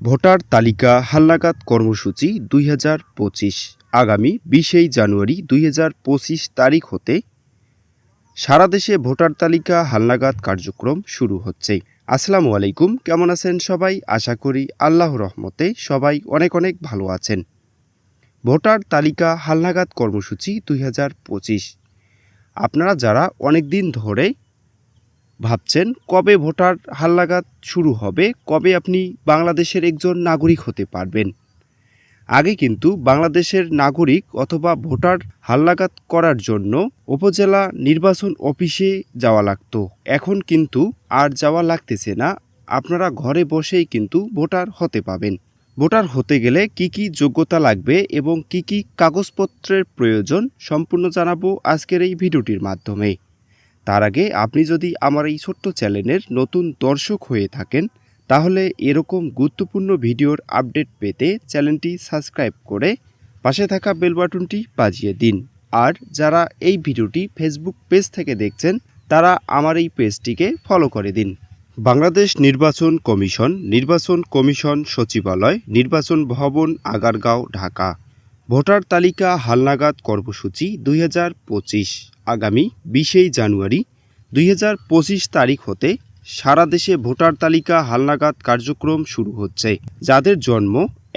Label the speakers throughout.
Speaker 1: Voter তালিকা হালনাগাদ কর্মসূচি ২০২৫ আগামী ২০ জানুয়ারি ২০২৫ তারিখ হতে সারা দেশে ভোটার তালিকা হালনাগাদ কার্যক্রম শুরু হচ্ছে। আসসালামু আলাইকুম, কেমন আছেন সবাই? আশা করি আল্লাহর রহমতে সবাই অনেক অনেক ভালো আছেন। ভোটার তালিকা হালনাগাদ কর্মসূচি ২০২৫ আপনারা যারা অনেক দিন ধরে ভাবছেন কবে ভোটার হালনাগাদ শুরু হবে, কবে আপনি বাংলাদেশের একজন নাগরিক হতে পারবেন। আগে কিন্তু বাংলাদেশের নাগরিক অথবা ভোটার হালনাগাদ করার জন্য উপজেলা নির্বাচন অফিসে যাওয়া লাগতো। এখন কিন্তু আর যাওয়া লাগতেছে না, আপনারা ঘরে বসেই কিন্তু ভোটার হতে পাবেন। ভোটার হতে গেলে কি কি যোগ্যতা লাগবে এবং কি কি কাগজপত্রের প্রয়োজন সম্পূর্ণ জানাবো আজকের এই ভিডিওটির মাধ্যমে। তার আগে আপনি যদি আমার এই ছোট্ট চ্যানেলের নতুন দর্শক হয়ে থাকেন তাহলে এরকম গুরুত্বপূর্ণ ভিডিওর আপডেট পেতে চ্যানেলটি সাবস্ক্রাইব করে পাশে থাকা বেল বাটনটি বাজিয়ে দিন। আর যারা এই ভিডিওটি ফেসবুক পেজ থেকে দেখছেন তারা আমার এই পেজটিকে ফলো করে দিন। বাংলাদেশ নির্বাচন কমিশন সচিবালয়, নির্বাচন ভবন, আগারগাঁও, ঢাকা। ভোটার তালিকা হালনাগাদ কর্মসূচি ২০২৫ আগামী ২০ জানুয়ারি ২০২৫ তারিখ হতে সারা দেশে ভোটার তালিকা হালনাগাদ কার্যক্রম শুরু হচ্ছে। যাদের জন্ম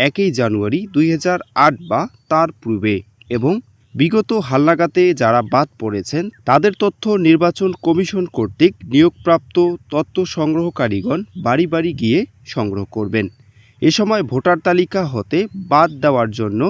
Speaker 1: ১ জানুয়ারি ২০০৮ বা তার পূর্বে এবং বিগত হালনাগাদে যারা বাদ পড়েছেন তাদের তথ্য নির্বাচন কমিশন কর্তৃক নিয়োগপ্রাপ্ত তথ্য সংগ্রহকারীগণ বাড়ি বাড়ি গিয়ে সংগ্রহ করবেন। এ সময় ভোটার তালিকা হতে বাদ দেওয়ার জন্য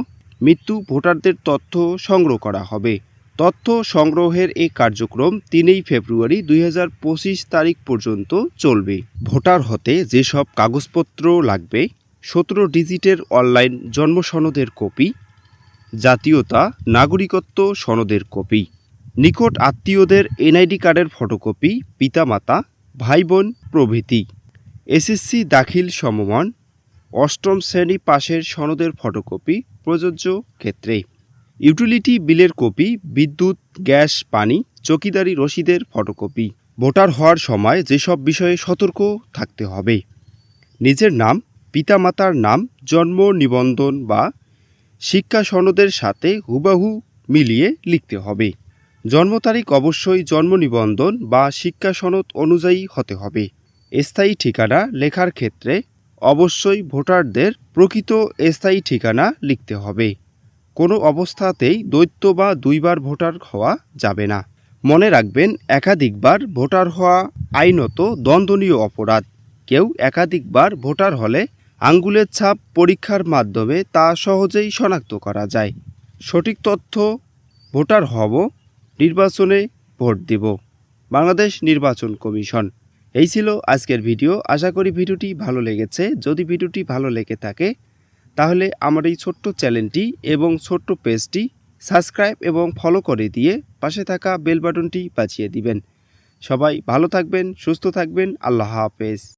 Speaker 1: মৃত্যু ভোটারদের তথ্য সংগ্রহ করা হবে। তথ্য সংগ্রহের এই কার্যক্রম ৩ ফেব্রুয়ারি ২০২৫ তারিখ পর্যন্ত চলবে। ভোটার হতে যেসব কাগজপত্র লাগবে: ১৭ ডিজিটের অনলাইন জন্ম সনদের কপি, জাতীয়তা নাগরিকত্ব সনদের কপি, নিকট আত্মীয়দের এনআইডি কার্ডের ফটোকপি, পিতামাতা, ভাই বোন প্রভৃতি, এসএসসি দাখিল সমমান, ৮ম শ্রেণী পাশের সনদের ফটোকপি প্রযোজ্য ক্ষেত্রে, ইউটিলিটি বিলের কপি, বিদ্যুৎ, গ্যাস, পানি, চৌকিদারি রসিদের ফটোকপি। ভোটার হওয়ার সময় যেসব বিষয়ে সতর্ক থাকতে হবে: নিজের নাম, পিতামাতার নাম জন্ম নিবন্ধন বা শিক্ষা সনদের সাথে হুবহু মিলিয়ে লিখতে হবে। জন্ম তারিখ অবশ্যই জন্ম নিবন্ধন বা শিক্ষা সনদ অনুযায়ী হতে হবে। স্থায়ী ঠিকানা লেখার ক্ষেত্রে অবশ্যই ভোটারদের প্রকৃত স্থায়ী ঠিকানা লিখতে হবে। কোনো অবস্থাতেই দ্বৈত বা দুইবার ভোটার হওয়া যাবে না। মনে রাখবেন, একাধিকবার ভোটার হওয়া আইনত দণ্ডনীয় অপরাধ। কেউ একাধিকবার ভোটার হলে আঙ্গুলের ছাপ পরীক্ষার মাধ্যমে তা সহজেই শনাক্ত করা যায়। সঠিক তথ্য: ভোটার হব, নির্বাচনে ভোট দেব। বাংলাদেশ নির্বাচন কমিশন। এই ছিল আজকের ভিডিও। আশা করি ভিডিওটি ভালো লেগেছে। যদি ভিডিওটি ভালো লেগে থাকে তাহলে আমার এই ছোট্ট চ্যানেলটি এবং ছোট্ট পেজটি সাবস্ক্রাইব এবং ফলো করে দিয়ে পাশে থাকা বেল বাটনটি বাজিয়ে দিবেন। সবাই ভালো থাকবেন, সুস্থ থাকবেন। আল্লাহ হাফেজ।